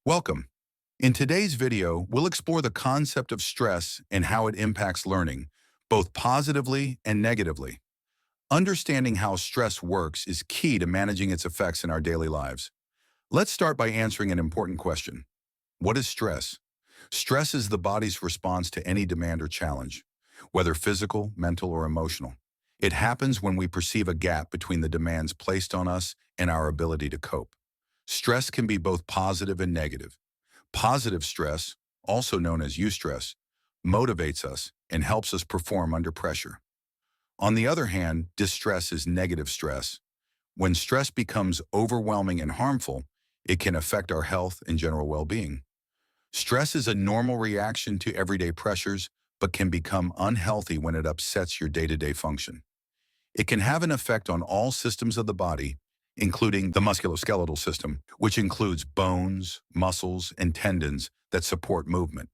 Welcome. In today's video, we'll explore the concept of stress and how it impacts learning, both positively and negatively. Understanding how stress works is key to managing its effects in our daily lives. Let's start by answering an important question. What is stress? Stress is the body's response to any demand or challenge, whether physical, mental, or emotional. It happens when we perceive a gap between the demands placed on us and our ability to cope. Stress can be both positive and negative. Positive stress, also known as eustress, motivates us and helps us perform under pressure. On the other hand, distress is negative stress. When stress becomes overwhelming and harmful, it can affect our health and general well-being. Stress is a normal reaction to everyday pressures, but can become unhealthy when it upsets your day-to-day function. It can have an effect on all systems of the body, including the musculoskeletal system, which includes bones, muscles, and tendons that support movement.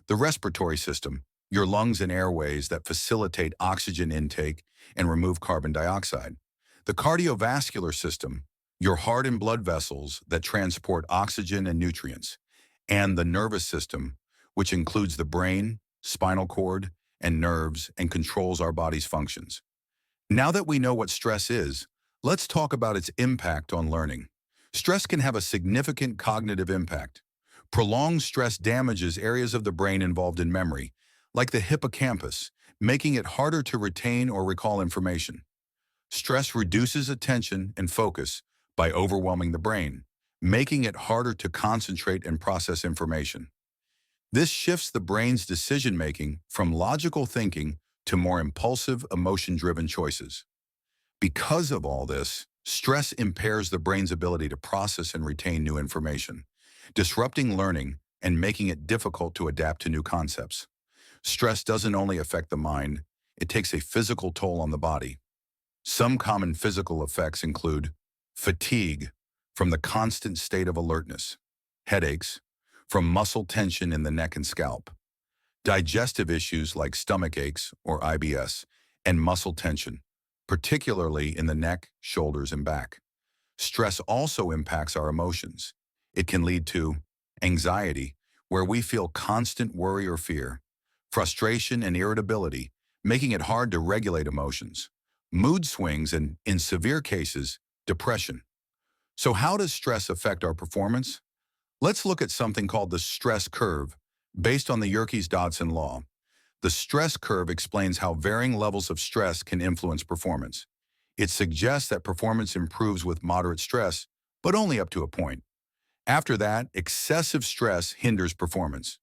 The respiratory system, your lungs and airways that facilitate oxygen intake and remove carbon dioxide. The cardiovascular system, your heart and blood vessels that transport oxygen and nutrients. And the nervous system, which includes the brain, spinal cord, and nerves and controls our body's functions. Now that we know what stress is, let's talk about its impact on learning. Stress can have a significant cognitive impact. Prolonged stress damages areas of the brain involved in memory, like the hippocampus, making it harder to retain or recall information. Stress reduces attention and focus by overwhelming the brain, making it harder to concentrate and process information. This shifts the brain's decision-making from logical thinking to more impulsive, emotion-driven choices. Because of all this, stress impairs the brain's ability to process and retain new information, disrupting learning and making it difficult to adapt to new concepts. Stress doesn't only affect the mind, it takes a physical toll on the body. Some common physical effects include fatigue from the constant state of alertness, headaches from muscle tension in the neck and scalp, digestive issues like stomach aches or IBS, and muscle tension, particularly in the neck, shoulders, and back. Stress also impacts our emotions. It can lead to anxiety, where we feel constant worry or fear, frustration and irritability, making it hard to regulate emotions, mood swings, and, in severe cases, depression. So how does stress affect our performance? Let's look at something called the stress curve, based on the Yerkes-Dodson law. The stress curve explains how varying levels of stress can influence performance. It suggests that performance improves with moderate stress, but only up to a point. After that, excessive stress hinders performance.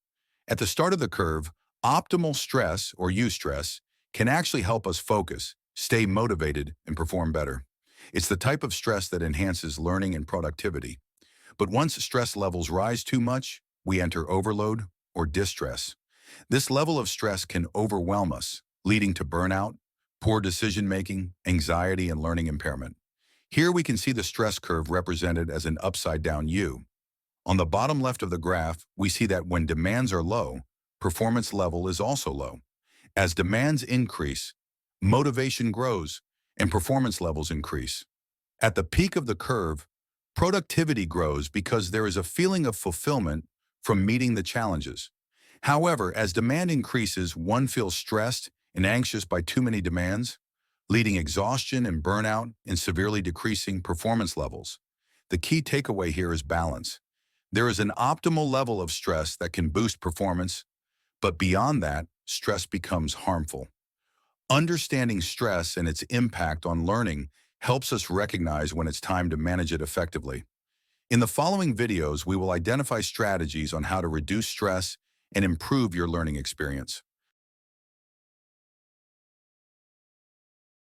At the start of the curve, optimal stress, or eustress, can actually help us focus, stay motivated, and perform better. It's the type of stress that enhances learning and productivity. But once stress levels rise too much, we enter overload or distress. This level of stress can overwhelm us, leading to burnout, poor decision-making, anxiety, and learning impairment. Here we can see the stress curve represented as an upside-down U. On the bottom left of the graph, we see that when demands are low, performance level is also low. As demands increase, motivation grows, and performance levels increase. At the peak of the curve, productivity grows because there is a feeling of fulfillment from meeting the challenges. However, as demand increases, one feels stressed and anxious by too many demands, leading exhaustion and burnout and severely decreasing performance levels. The key takeaway here is balance. There is an optimal level of stress that can boost performance, but beyond that, stress becomes harmful. Understanding stress and its impact on learning helps us recognize when it's time to manage it effectively. In the following videos, we will identify strategies on how to reduce stress and improve your learning experience.